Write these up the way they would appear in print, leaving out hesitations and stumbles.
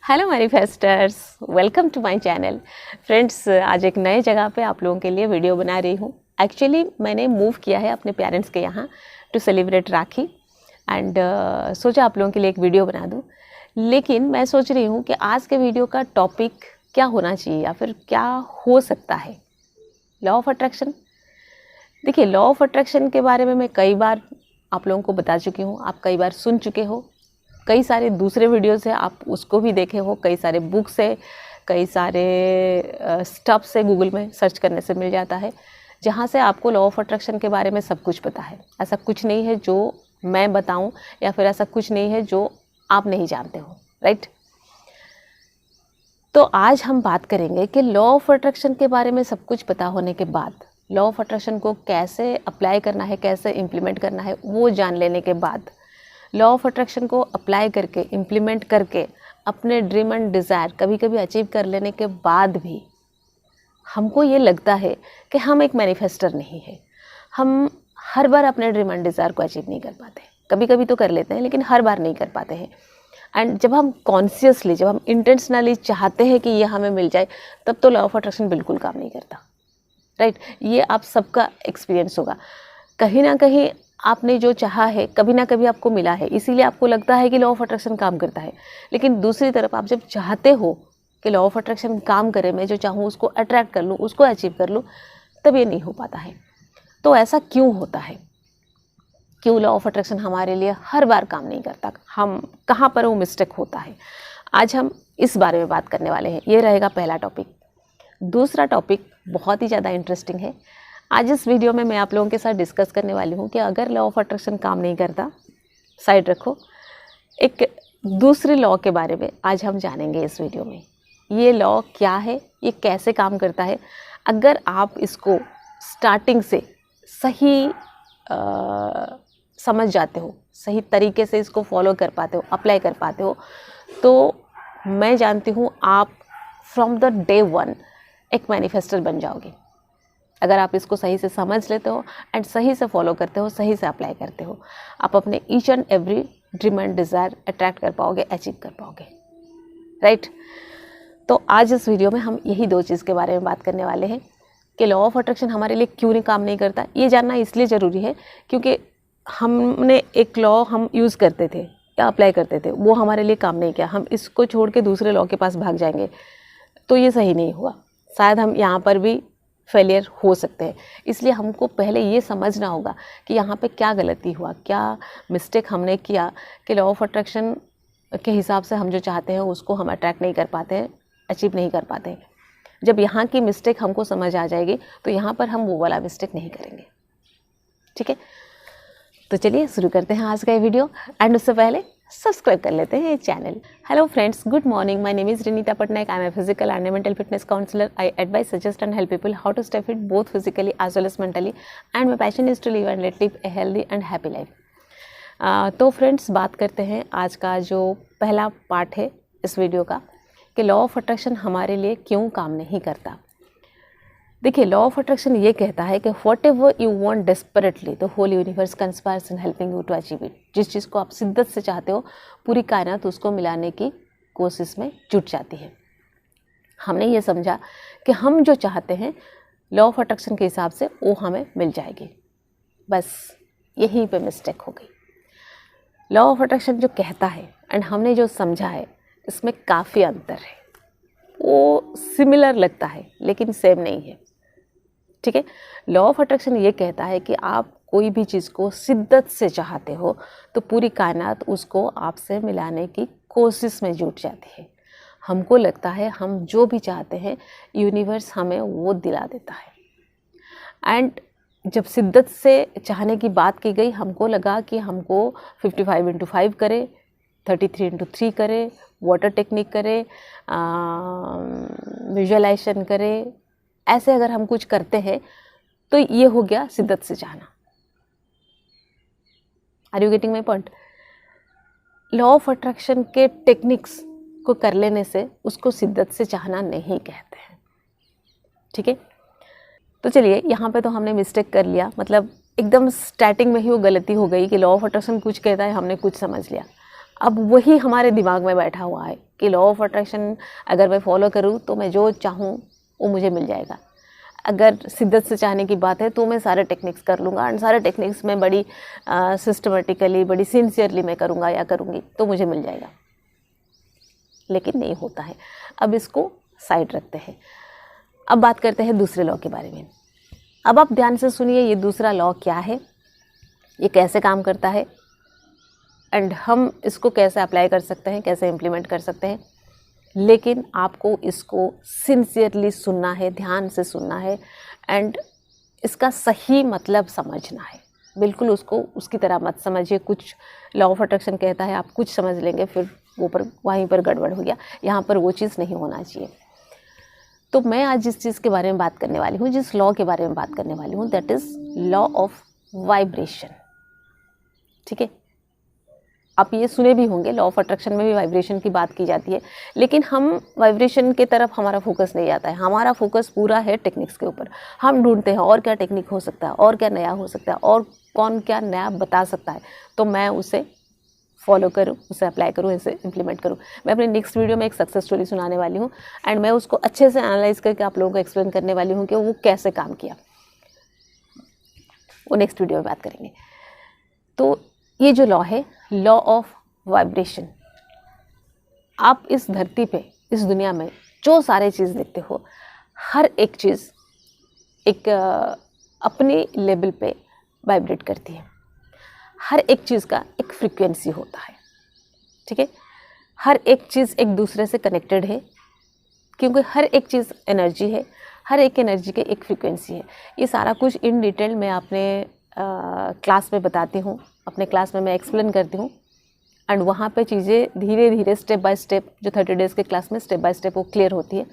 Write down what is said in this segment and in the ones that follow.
Hello manifesters, welcome to my channel. Friends, आज एक नए जगह पे आप लोगों के लिए वीडियो बना रही हूँ। एक्चुअली मैंने मूव किया है अपने पेरेंट्स के यहाँ टू सेलिब्रेट राखी एंड सोचा आप लोगों के लिए एक वीडियो बना दूँ। लेकिन मैं सोच रही हूँ कि आज के वीडियो का टॉपिक क्या होना चाहिए या फिर क्या हो सकता है। Law of attraction. देखिए, लॉ ऑफ अट्रैक्शन के बारे में मैं कई बार आप लोगों को बता चुकी हूँ, आप कई बार सुन चुके हो। कई सारे दूसरे वीडियोस हैं, आप उसको भी देखे हो। कई सारे बुक्स है, कई सारे स्टफ्स है, गूगल में सर्च करने से मिल जाता है, जहाँ से आपको लॉ ऑफ अट्रैक्शन के बारे में सब कुछ पता है। ऐसा कुछ नहीं है जो मैं बताऊं, या फिर ऐसा कुछ नहीं है जो आप नहीं जानते हो, राइट। तो आज हम बात करेंगे कि लॉ ऑफ अट्रैक्शन के बारे में सब कुछ पता होने के बाद लॉ ऑफ अट्रैक्शन को कैसे अप्लाई करना है, कैसे इम्प्लीमेंट करना है, वो जान लेने के बाद लॉ ऑफ अट्रैक्शन को अप्लाई करके, इम्प्लीमेंट करके अपने ड्रीम एंड डिज़ायर कभी कभी अचीव कर लेने के बाद भी हमको ये लगता है कि हम एक मैनिफेस्टर नहीं है। हम हर बार अपने ड्रीम एंड डिज़ायर को अचीव नहीं कर पाते। कभी कभी तो कर लेते हैं, लेकिन हर बार नहीं कर पाते हैं। एंड जब हम कॉन्शियसली, जब हम इंटेंशनली चाहते हैं कि ये हमें मिल जाए, तब तो लॉ ऑफ अट्रैक्शन बिल्कुल काम नहीं करता, राइट। ये आप सबका एक्सपीरियंस होगा। कहीं ना कहीं आपने जो चाहा है कभी ना कभी आपको मिला है, इसीलिए आपको लगता है कि लॉ ऑफ अट्रैक्शन काम करता है। लेकिन दूसरी तरफ आप जब चाहते हो कि लॉ ऑफ अट्रैक्शन काम करे, मैं जो चाहूँ उसको अट्रैक्ट कर लूँ, उसको अचीव कर लूँ, तब ये नहीं हो पाता है। तो ऐसा क्यों होता है? क्यों लॉ ऑफ अट्रैक्शन हमारे लिए हर बार काम नहीं करता? हम कहाँ पर वो मिस्टेक होता है, आज हम इस बारे में बात करने वाले हैं। ये रहेगा पहला टॉपिक। दूसरा टॉपिक बहुत ही ज़्यादा इंटरेस्टिंग है। आज इस वीडियो में मैं आप लोगों के साथ डिस्कस करने वाली हूँ कि अगर लॉ ऑफ अट्रैक्शन काम नहीं करता, साइड रखो, एक दूसरे लॉ के बारे में आज हम जानेंगे इस वीडियो में। ये लॉ क्या है, ये कैसे काम करता है। अगर आप इसको स्टार्टिंग से सही समझ जाते हो, सही तरीके से इसको फॉलो कर पाते हो, अप्लाई कर पाते हो, तो मैं जानती हूँ आप फ्रॉम द डे वन एक मैनिफेस्टर बन जाओगे। अगर आप इसको सही से समझ लेते हो एंड सही से फॉलो करते हो, सही से अप्लाई करते हो, आप अपने each and every dream and desire attract कर पाओगे, अचीव कर पाओगे, राइट। तो आज इस वीडियो में हम यही दो चीज़ के बारे में बात करने वाले हैं कि लॉ ऑफ अट्रैक्शन हमारे लिए क्यों नहीं काम नहीं करता। ये जानना इसलिए ज़रूरी है क्योंकि हमने एक लॉ हम यूज़ करते थे या अप्लाई करते थे, वो हमारे लिए काम नहीं किया। हम इसको छोड़ के दूसरे लॉ के पास भाग जाएंगे तो ये सही नहीं हुआ। शायद हम यहाँ पर भी फेलियर हो सकते हैं। इसलिए हमको पहले ये समझना होगा कि यहाँ पे क्या गलती हुआ, क्या मिस्टेक हमने किया कि लॉ ऑफ अट्रैक्शन के हिसाब से हम जो चाहते हैं उसको हम अट्रैक्ट नहीं कर पाते हैं, अचीव नहीं कर पाते हैं। जब यहाँ की मिस्टेक हमको समझ आ जाएगी तो यहाँ पर हम वो वाला मिस्टेक नहीं करेंगे, ठीक है। तो चलिए शुरू करते हैं आज का ये वीडियो। एंड उससे पहले सब्सक्राइब कर लेते हैं channel. Hello friends, good morning. My name is Rinita Patnaik. I am a physical and mental fitness counsellor. I advise, suggest and help people how to stay fit both physically as well as mentally. And my passion is to live and live a healthy and happy life. तो friends, बात करते हैं आज का जो पहला part है इस वीडियो का कि लॉ ऑफ अट्रैक्शन हमारे लिए क्यों काम नहीं करता। देखिए, लॉ ऑफ अट्रैक्शन ये कहता है कि whatever you want desperately the whole universe conspires in helping you to achieve it. जिस चीज़ को आप शिद्दत से चाहते हो, पूरी कायनात उसको मिलाने की कोशिश में जुट जाती है। हमने ये समझा कि हम जो चाहते हैं लॉ ऑफ अट्रैक्शन के हिसाब से वो हमें मिल जाएगी। बस यहीं पे मिस्टेक हो गई। लॉ ऑफ अट्रैक्शन जो कहता है एंड हमने जो समझा है, इसमें काफ़ी अंतर है। वो सिमिलर लगता है लेकिन सेम नहीं है, ठीक है। लॉ ऑफ अट्रैक्शन ये कहता है कि आप कोई भी चीज़ को शिद्दत से चाहते हो तो पूरी कायनात उसको आपसे मिलाने की कोशिश में जुट जाती है। हमको लगता है हम जो भी चाहते हैं यूनिवर्स हमें वो दिला देता है। एंड जब शिद्दत से चाहने की बात की गई, हमको लगा कि हमको 55x5 करे, 33x3 करे, वाटर टेक्निक करे, विजुअलाइजेशन करे। ऐसे अगर हम कुछ करते हैं तो ये हो गया शिद्दत से चाहना। Are you getting my point? Law of attraction के टेक्निक्स को कर लेने से उसको शिद्दत से चाहना नहीं कहते हैं, ठीक है। तो चलिए, यहाँ पे तो हमने मिस्टेक कर लिया, मतलब एकदम स्टार्टिंग में ही वो गलती हो गई कि लॉ ऑफ अट्रैक्शन कुछ कहता है, हमने कुछ समझ लिया। अब वही हमारे दिमाग में बैठा हुआ है कि लॉ ऑफ अट्रैक्शन अगर मैं फॉलो करूँ तो मैं जो चाहूँ वो मुझे मिल जाएगा। अगर शिद्दत से चाहने की बात है तो मैं सारे टेक्निक्स कर लूँगा, एंड सारे टेक्निक्स में बड़ी सिस्टमेटिकली, बड़ी सिंसियरली मैं करूँगा या करूँगी तो मुझे मिल जाएगा। लेकिन नहीं होता है। अब इसको साइड रखते हैं। अब बात करते हैं दूसरे लॉ के बारे में। अब आप ध्यान से सुनिए, ये दूसरा लॉ क्या है, ये कैसे काम करता है, एंड हम इसको कैसे अप्लाई कर सकते हैं, कैसे इम्प्लीमेंट कर सकते हैं। लेकिन आपको इसको सिंसियरली सुनना है, ध्यान से सुनना है, एंड इसका सही मतलब समझना है। बिल्कुल उसको उसकी तरह मत समझिए। कुछ लॉ ऑफ अट्रैक्शन कहता है, आप कुछ समझ लेंगे, फिर वो पर वहीं पर गड़बड़ हो गया। यहाँ पर वो चीज़ नहीं होना चाहिए। तो मैं आज जिस चीज़ के बारे में बात करने वाली हूँ, जिस लॉ के बारे में बात करने वाली हूँ, that is law of vibration. ठीक है, आप ये सुने भी होंगे, लॉ ऑफ अट्रैक्शन में भी वाइब्रेशन की बात की जाती है, लेकिन हम वाइब्रेशन की तरफ हमारा फोकस नहीं जाता है। हमारा फोकस पूरा है टेक्निक्स के ऊपर। हम ढूंढते हैं और क्या टेक्निक हो सकता है, और क्या नया हो सकता है, और कौन क्या नया बता सकता है, तो मैं उसे फॉलो करूँ, उसे अप्लाई करूँ, इसे इम्प्लीमेंट करूँ। मैं अपने नेक्स्ट वीडियो में एक सक्सेस स्टोरी सुनाने वाली हूँ, एंड मैं उसको अच्छे से एनालाइज करके आप लोगों को एक्सप्लेन करने वाली हूँ कि वो कैसे काम किया। वो नेक्स्ट वीडियो में बात करेंगे। तो ये जो लॉ है, लॉ ऑफ वाइब्रेशन, आप इस धरती पे, इस दुनिया में जो सारे चीज़ देखते हो, हर एक चीज़ एक अपने लेवल पे वाइब्रेट करती है। हर एक चीज़ का एक फ्रीक्वेंसी होता है। ठीक है, हर एक चीज़ एक दूसरे से कनेक्टेड है, क्योंकि हर एक चीज़ एनर्जी है, हर एक एनर्जी के एक फ्रीक्वेंसी है। ये सारा कुछ इन डिटेल मैं अपने क्लास में बताती हूँ, अपने क्लास में मैं एक्सप्लेन करती हूँ, एंड वहाँ पे चीज़ें धीरे धीरे स्टेप बाय स्टेप, जो 30 डेज़ के क्लास में स्टेप बाय स्टेप वो क्लियर होती है।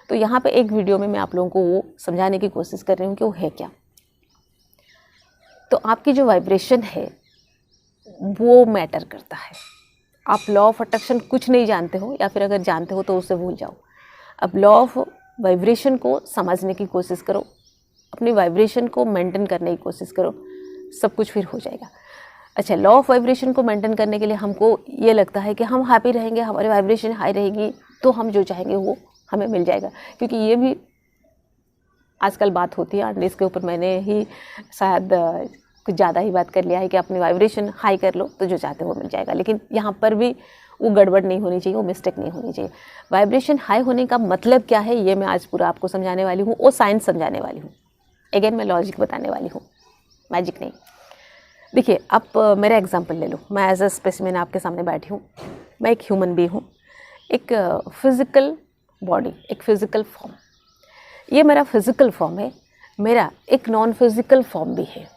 तो यहाँ पे एक वीडियो में मैं आप लोगों को वो समझाने की कोशिश कर रही हूँ कि वो है क्या। तो आपकी जो वाइब्रेशन है वो मैटर करता है। आप लॉ ऑफ अट्रैक्शन कुछ नहीं जानते हो, या फिर अगर जानते हो तो उसे भूल जाओ। अब लॉ ऑफ वाइब्रेशन को समझने की कोशिश करो, अपनी वाइब्रेशन को मेंटेन करने की कोशिश करो, सब कुछ फिर हो जाएगा। अच्छा, लॉ ऑफ वाइब्रेशन को मेंटेन करने के लिए हमको ये लगता है कि हम हैप्पी रहेंगे, हमारी वाइब्रेशन हाई रहेगी तो हम जो चाहेंगे वो हमें मिल जाएगा, क्योंकि ये भी आजकल बात होती है। और इसके ऊपर मैंने ही शायद कुछ ज़्यादा ही बात कर लिया है कि अपनी वाइब्रेशन हाई कर लो तो जो चाहते हो वो मिल जाएगा। लेकिन यहाँ पर भी वो गड़बड़ नहीं होनी चाहिए, वो मिस्टेक नहीं होनी चाहिए। वाइब्रेशन हाई होने का मतलब क्या है, ये मैं आज पूरा आपको समझाने वाली हूँ, वो साइंस समझाने वाली हूँ। अगेन मैं लॉजिक बताने वाली हूँ, मैजिक नहीं। देखिए, आप मेरा एग्जांपल ले लो। मैं एज अ स्पेसिमेन आपके सामने बैठी हूँ। मैं एक ह्यूमन बीइंग हूँ, एक फिज़िकल बॉडी, एक फ़िज़िकल फॉर्म। ये मेरा फिज़िकल फॉर्म है, मेरा एक नॉन फिज़िकल फॉर्म भी है।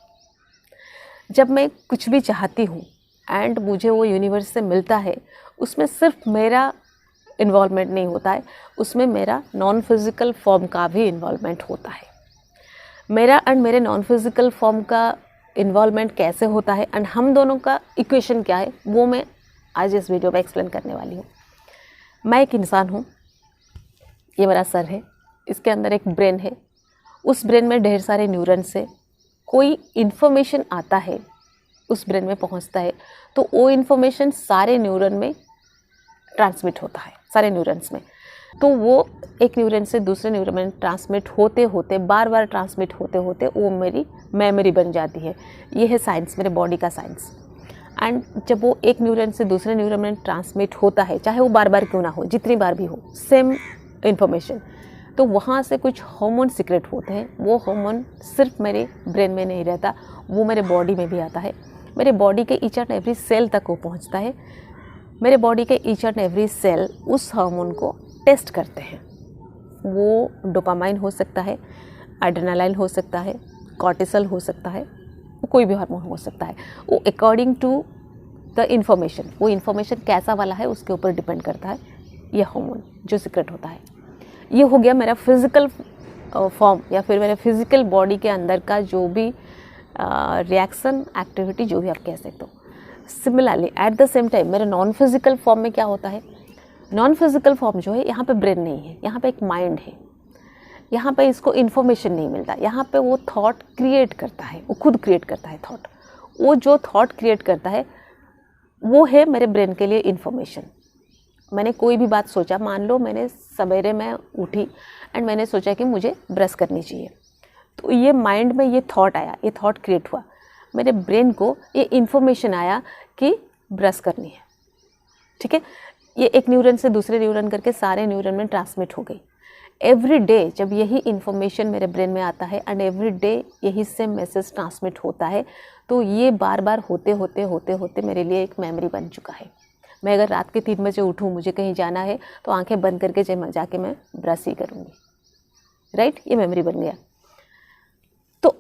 जब मैं कुछ भी चाहती हूँ एंड मुझे वो यूनिवर्स से मिलता है, उसमें सिर्फ मेरा इन्वॉल्वमेंट नहीं होता है, उसमें मेरा नॉन फिज़िकल फॉर्म का भी इन्वॉल्वमेंट होता है। मेरा एंड मेरे नॉन फिज़िकल फॉर्म का इन्वॉल्वमेंट कैसे होता है एंड हम दोनों का इक्वेशन क्या है, वो मैं आज इस वीडियो में एक्सप्लेन करने वाली हूँ। मैं एक इंसान हूँ, ये मेरा सर है, इसके अंदर एक ब्रेन है, उस ब्रेन में ढेर सारे न्यूरॉन्स है। कोई इन्फॉर्मेशन आता है, उस ब्रेन में पहुंचता है, तो वो इन्फॉर्मेशन सारे न्यूरॉन में ट्रांसमिट होता है, सारे न्यूरॉन्स में। तो वो एक न्यूरॉन से दूसरे न्यूरॉन में ट्रांसमिट होते होते, बार बार ट्रांसमिट होते होते वो मेरी मेमोरी बन जाती है। ये है साइंस, मेरे बॉडी का साइंस। एंड जब वो एक न्यूरॉन से दूसरे न्यूरॉन में ट्रांसमिट होता है, चाहे वो बार बार क्यों ना हो, जितनी बार भी हो, सेम इन्फॉर्मेशन, तो वहाँ से कुछ हार्मोन सीक्रेट होते हैं। वो हार्मोन सिर्फ मेरे ब्रेन में नहीं रहता, वो मेरे बॉडी में भी आता है। मेरे बॉडी के ईच एंड एवरी सेल तक वो पहुँचता है। मेरे बॉडी के ईच एंड एवरी सेल उस हार्मोन को टेस्ट करते हैं। वो डोपामाइन हो सकता है, एड्रेनालाइन हो सकता है, कॉर्टिसोल हो सकता है, वो कोई भी हार्मोन हो सकता है। वो अकॉर्डिंग टू द इन्फॉर्मेशन, वो इन्फॉर्मेशन कैसा वाला है उसके ऊपर डिपेंड करता है ये हार्मोन जो सीक्रेट होता है। ये हो गया मेरा फिज़िकल फॉर्म, या फिर मेरे फिज़िकल बॉडी के अंदर का जो भी रिएक्शन, एक्टिविटी, जो भी आप कह सकते हो। Similarly at the same time मेरे नॉन फिज़िकल फॉर्म में क्या होता है, नॉन फिज़िकल फॉर्म जो है, यहाँ पे ब्रेन नहीं है, यहाँ पे एक माइंड है। यहाँ पे इसको इन्फॉर्मेशन नहीं मिलता, यहाँ पे वो थॉट क्रिएट करता है, वो खुद क्रिएट करता है थॉट। वो जो थॉट क्रिएट करता है वो है मेरे ब्रेन के लिए इन्फॉर्मेशन। मैंने कोई भी बात सोचा, मान लो मैंने सवेरे मैं उठी एंड मैंने सोचा कि मुझे ब्रश करनी चाहिए, तो ये माइंड में ये थॉट आया, ये थॉट क्रिएट हुआ, मेरे ब्रेन को ये इन्फॉर्मेशन आया कि ब्रश करनी है, ठीक है। ये एक न्यूरन से दूसरे न्यूरन करके सारे न्यूरन में ट्रांसमिट हो गई। एवरी डे जब यही इन्फॉर्मेशन मेरे ब्रेन में आता है एंड एवरी डे यही से मैसेज ट्रांसमिट होता है, तो ये बार बार होते होते होते होते मेरे लिए एक मेमोरी बन चुका है। मैं अगर रात के 3 बजे उठूँ, मुझे कहीं जाना है, तो आंखें बंद करके जाके मैं ब्रश ही करूँगी, राइट। ये मेमोरी बन गया। तो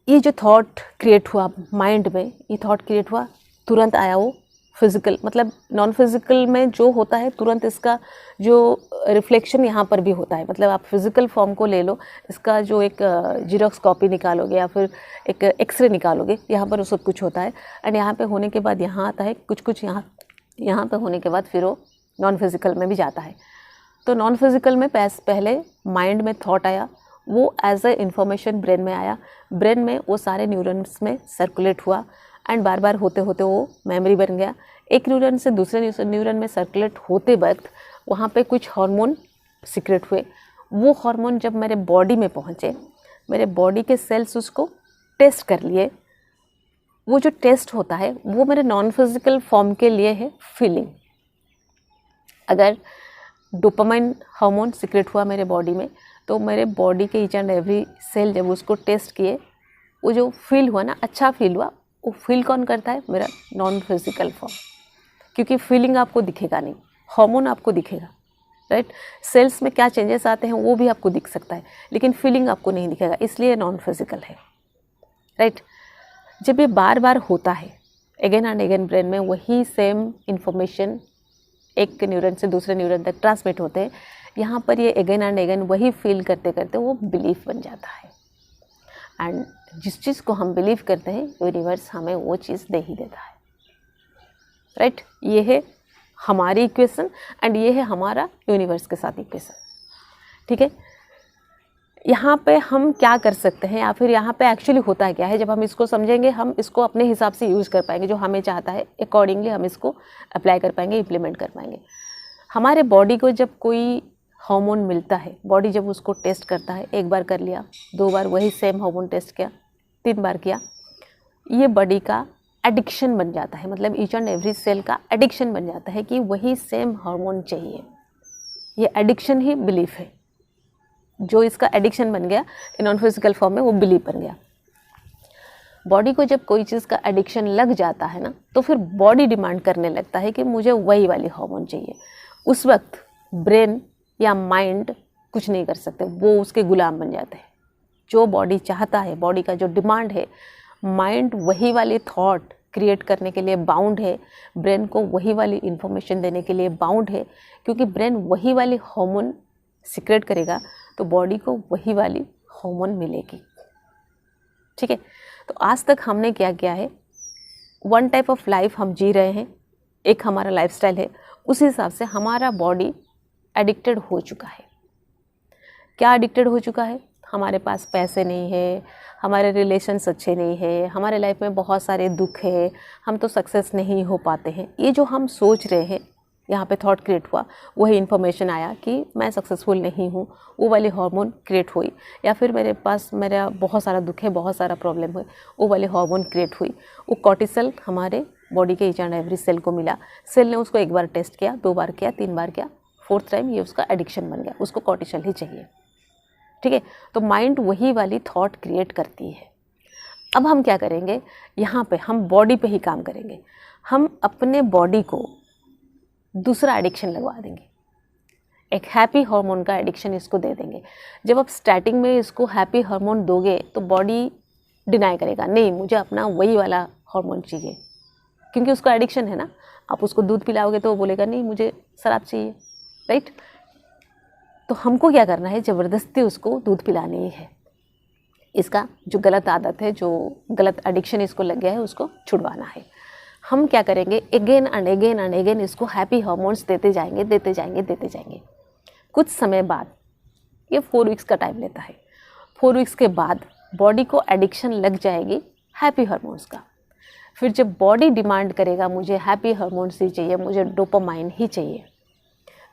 ये जो थॉट क्रिएट हुआ माइंड में, ये थॉट क्रिएट हुआ, तुरंत आया वो फिज़िकल, मतलब नॉन फिज़िकल में जो होता है तुरंत इसका जो रिफ्लेक्शन यहाँ पर भी होता है। मतलब आप फिज़िकल फॉर्म को ले लो, इसका जो एक जीरोक्स कॉपी निकालोगे या फिर एक एक्सरे निकालोगे, यहाँ पर वो सब कुछ होता है एंड यहाँ पे होने के बाद यहाँ आता है कुछ कुछ, यहाँ पे होने के बाद फिर वो नॉन फिज़िकल में भी जाता है। तो नॉन फिज़िकल में पहले माइंड में थॉट आया, वो एज ए इन्फॉर्मेशन ब्रेन में आया, ब्रेन में वो सारे न्यूरन्स में सर्कुलेट हुआ एंड बार बार होते होते वो मेमोरी बन गया। एक न्यूरन से दूसरे न्यूरन में सर्कुलेट होते वक्त वहाँ पे कुछ हार्मोन सीक्रेट हुए। वो हार्मोन जब मेरे बॉडी में पहुँचे, मेरे बॉडी के सेल्स उसको टेस्ट कर लिए। वो जो टेस्ट होता है वो मेरे नॉन फिज़िकल फॉर्म के लिए है फीलिंग। अगर डोपामाइन हार्मोन सीक्रेट हुआ मेरे बॉडी में, तो मेरे बॉडी के ईच एंड एवरी सेल जब उसको टेस्ट किए, वो जो फील हुआ ना, अच्छा फील हुआ, वो फील कौन करता है? मेरा नॉन फिज़िकल फॉर्म। क्योंकि फीलिंग आपको दिखेगा नहीं, हार्मोन आपको दिखेगा, राइट। सेल्स में क्या चेंजेस आते हैं वो भी आपको दिख सकता है, लेकिन फीलिंग आपको नहीं दिखेगा, इसलिए नॉन फिज़िकल है, राइट। जब ये बार बार होता है अगेन एंड अगेन, ब्रेन में वही सेम इन्फॉर्मेशन एक न्यूरन से दूसरे न्यूरन तक ट्रांसमिट होते हैं, यहाँ पर ये अगेन एंड अगेन वही फील करते करते वो बिलीफ बन जाता है। एंड जिस चीज़ को हम बिलीव करते हैं, यूनिवर्स हमें वो चीज़ दे ही देता है, राइट। ये है हमारी इक्वेशन एंड ये है हमारा यूनिवर्स के साथ इक्वेशन, ठीक है। यहाँ पे हम क्या कर सकते हैं, या फिर यहाँ पे एक्चुअली होता है क्या है, जब हम इसको समझेंगे, हम इसको अपने हिसाब से यूज़ कर पाएंगे, जो हमें चाहता है अकॉर्डिंगली हम इसको अप्लाई कर पाएंगे, इम्प्लीमेंट कर पाएंगे। हमारे बॉडी को जब कोई हार्मोन मिलता है, बॉडी जब उसको टेस्ट करता है, 1 बार कर लिया, 2 बार वही सेम हार्मोन टेस्ट किया, 3 बार किया, ये बॉडी का एडिक्शन बन जाता है। मतलब ईच एंड एवरी सेल का एडिक्शन बन जाता है कि वही सेम हार्मोन चाहिए। ये एडिक्शन ही बिलीफ है। जो इसका एडिक्शन बन गया नॉन फिजिकल फॉर्म में, वो बिलीफ बन गया। बॉडी को जब कोई चीज़ का एडिक्शन लग जाता है ना, तो फिर बॉडी डिमांड करने लगता है कि मुझे वही वाली हार्मोन चाहिए। उस वक्त ब्रेन या माइंड कुछ नहीं कर सकते, वो उसके गुलाम बन जाते हैं। जो बॉडी चाहता है, बॉडी का जो डिमांड है, माइंड वही वाली थॉट क्रिएट करने के लिए बाउंड है, ब्रेन को वही वाली इंफॉर्मेशन देने के लिए बाउंड है। क्योंकि ब्रेन वही वाली हार्मोन सीक्रेट करेगा, तो बॉडी को वही वाली हार्मोन मिलेगी, ठीक है। तो आज तक हमने क्या किया है, वन टाइप ऑफ लाइफ हम जी रहे हैं, एक हमारा लाइफस्टाइल है, उसी हिसाब से हमारा बॉडी एडिक्टेड हो चुका है। क्या एडिक्टेड हो चुका है? हमारे पास पैसे नहीं है, हमारे रिलेशन्स अच्छे नहीं है, हमारे लाइफ में बहुत सारे दुख है, हम तो सक्सेस नहीं हो पाते हैं। ये जो हम सोच रहे हैं, यहाँ पे थॉट क्रिएट हुआ, वही इन्फॉर्मेशन आया कि मैं सक्सेसफुल नहीं हूँ, वो वाली हार्मोन क्रिएट हुई। या फिर मेरा बहुत सारा दुख है, बहुत सारा प्रॉब्लम है, वो वाली हार्मोन क्रिएट हुई। वो कॉर्टिसोल हमारे बॉडी के ईच एंड एवरी सेल को मिला। सेल ने उसको 1 बार टेस्ट किया, 2 बार किया, 3 बार किया, 4th टाइम ये उसका एडिक्शन बन गया, उसको कॉर्टिसोल ही चाहिए, ठीक है। तो माइंड वही वाली थॉट क्रिएट करती है। अब हम क्या करेंगे, यहाँ पे हम बॉडी पे ही काम करेंगे। हम अपने बॉडी को दूसरा एडिक्शन लगवा देंगे, एक हैप्पी हार्मोन का एडिक्शन इसको दे देंगे। जब आप स्टार्टिंग में इसको हैप्पी हार्मोन दोगे, तो बॉडी डिनाई करेगा, नहीं मुझे अपना वही वाला हार्मोन चाहिए, क्योंकि उसका एडिक्शन है ना। आप उसको दूध पिलाओगे तो वो बोलेगा नहीं मुझे शराब चाहिए, राइट। तो हमको क्या करना है, ज़बरदस्ती उसको दूध पिलानी है। इसका जो गलत आदत है, जो गलत एडिक्शन इसको लग गया है, उसको छुड़वाना है। हम क्या करेंगे, again and again and again इसको हैप्पी हार्मोन्स देते जाएंगे, देते जाएंगे, देते जाएंगे। कुछ समय बाद, ये 4 वीक्स का टाइम लेता है, 4 वीक्स के बाद बॉडी को एडिक्शन लग जाएगी हैप्पी हार्मोन्स का। फिर जब बॉडी डिमांड करेगा मुझे हैप्पी हार्मोन्स ही चाहिए, मुझे डोपामाइन ही चाहिए,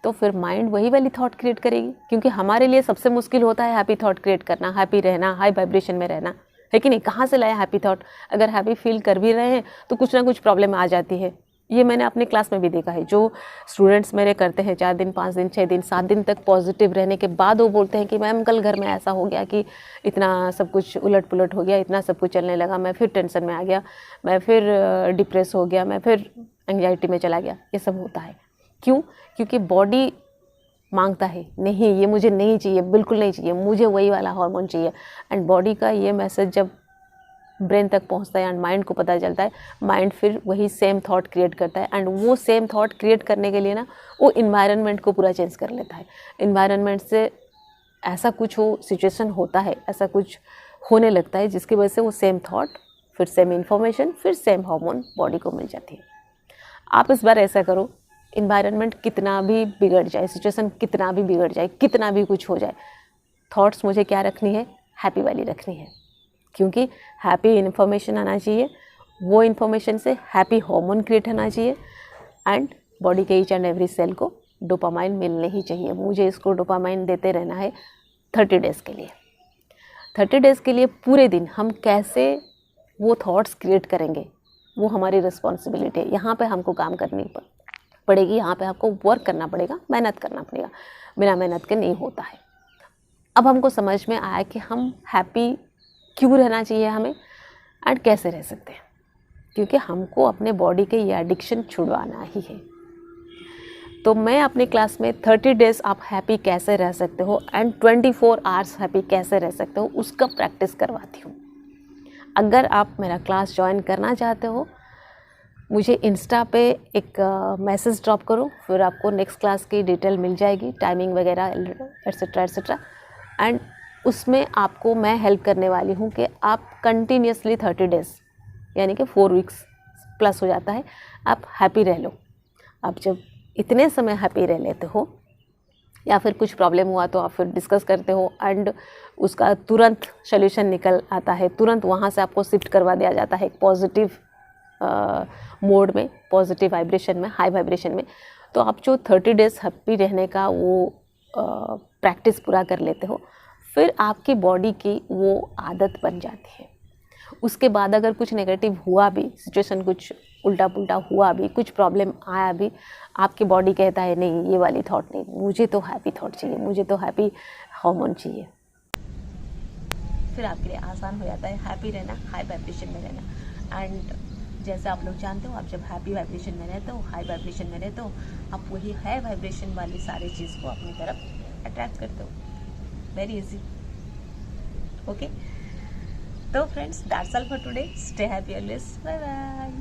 तो फिर माइंड वही वाली थॉट क्रिएट करेगी, क्योंकि हमारे लिए सबसे मुश्किल होता है हैप्पी थॉट क्रिएट करना, हैप्पी रहना, हाई वाइब्रेशन में रहना, है कि नहीं। कहाँ से लाया हैप्पी थॉट? अगर हैप्पी फील कर भी रहे हैं तो कुछ ना कुछ प्रॉब्लम आ जाती है। ये मैंने अपने क्लास में भी देखा है। जो स्टूडेंट्स मेरे करते हैं 4 दिन 5 दिन 6 दिन 7 दिन तक पॉजिटिव रहने के बाद वो बोलते हैं कि मैम कल घर में ऐसा हो गया कि इतना सब कुछ उलट पुलट हो गया, इतना सब कुछ चलने लगा, मैं फिर टेंशन में आ गया, मैं फिर डिप्रेस हो गया, मैं फिर एंग्जाइटी में चला गया। ये सब होता है क्यों? क्योंकि बॉडी मांगता है, नहीं ये मुझे नहीं चाहिए, बिल्कुल नहीं चाहिए, मुझे वही वाला हार्मोन चाहिए। एंड बॉडी का ये मैसेज जब ब्रेन तक पहुंचता है एंड माइंड को पता चलता है, माइंड फिर वही सेम थॉट क्रिएट करता है। एंड वो सेम थॉट क्रिएट करने के लिए ना वो इन्वायरमेंट को पूरा चेंज कर लेता है। इन्वायरमेंट से ऐसा कुछ हो सिचुएशन होता है, ऐसा कुछ होने लगता है जिसकी वजह से वो सेम थॉट, फिर सेम इन्फॉर्मेशन, फिर सेम हार्मोन बॉडी को मिल जाती है। आप इस बार ऐसा करो, इन्वायरमेंट कितना भी बिगड़ जाए, सिचुएशन कितना भी बिगड़ जाए, कितना भी कुछ हो जाए, थॉट्स मुझे क्या रखनी है? हैप्पी वाली रखनी है। क्योंकि हैप्पी इन्फॉर्मेशन आना चाहिए, वो इन्फॉर्मेशन से हैप्पी हार्मोन क्रिएट होना चाहिए एंड बॉडी के ईच एंड एवरी सेल को डोपामाइन मिलने ही चाहिए। मुझे इसको डोपामाइन देते रहना है 30 डेज़ के लिए। 30 डेज़ के लिए पूरे दिन हम कैसे वो थॉट्स क्रिएट करेंगे, वो हमारी रिस्पॉन्सिबिलिटी है। यहाँ पे हमको काम करनी पड़ेगी, यहाँ पे आपको वर्क करना पड़ेगा, मेहनत करना पड़ेगा। बिना मेहनत के नहीं होता है। अब हमको समझ में आया कि हम हैप्पी क्यों रहना चाहिए हमें एंड कैसे रह सकते हैं, क्योंकि हमको अपने बॉडी के ये एडिक्शन छुड़वाना ही है। तो मैं अपनी क्लास में 30 डेज़ आप हैप्पी कैसे रह सकते हो एंड 24 आवर्स हैप्पी कैसे रह सकते हो उसका प्रैक्टिस करवाती हूँ। अगर आप मेरा क्लास ज्वाइन करना चाहते हो, मुझे इंस्टा पे एक मैसेज ड्रॉप करो, फिर आपको नेक्स्ट क्लास की डिटेल मिल जाएगी, टाइमिंग वगैरह एट्सेट्रा एट्सेट्रा। एंड उसमें आपको मैं हेल्प करने वाली हूँ कि आप कंटिन्यूसली 30 डेज़ यानी कि 4 वीक्स प्लस हो जाता है, आप हैप्पी रह लो। आप जब इतने समय हैप्पी रह लेते हो या फिर कुछ प्रॉब्लम हुआ तो आप फिर डिस्कस करते हो एंड उसका तुरंत सोल्यूशन निकल आता है, तुरंत वहाँ से आपको शिफ्ट करवा दिया जाता है एक पॉजिटिव मोड में, पॉजिटिव वाइब्रेशन में, हाई वाइब्रेशन में। तो आप जो 30 डेज़ हैप्पी रहने का वो प्रैक्टिस पूरा कर लेते हो, फिर आपकी बॉडी की वो आदत बन जाती है। उसके बाद अगर कुछ नेगेटिव हुआ भी, सिचुएशन कुछ उल्टा पुल्टा हुआ भी, कुछ प्रॉब्लम आया भी, आपकी बॉडी कहता है नहीं ये वाली थॉट नहीं, मुझे तो हैप्पी थॉट चाहिए, मुझे तो हैप्पी हार्मोन चाहिए। फिर आपके लिए आसान हो जाता है हैप्पी रहना, हाई वाइब्रेशन में रहना। एंड जैसे आप लोग जानते हो, आप जब हैप्पी वाइब्रेशन में रहते हो, हाई वाइब्रेशन में रहते हो, आप वही हाई वाइब्रेशन वाली सारी चीज़ को अपनी तरफ अट्रैक्ट करते हो। Very easy. ओके, तो friends, that's all for today. Stay happy always. Bye bye.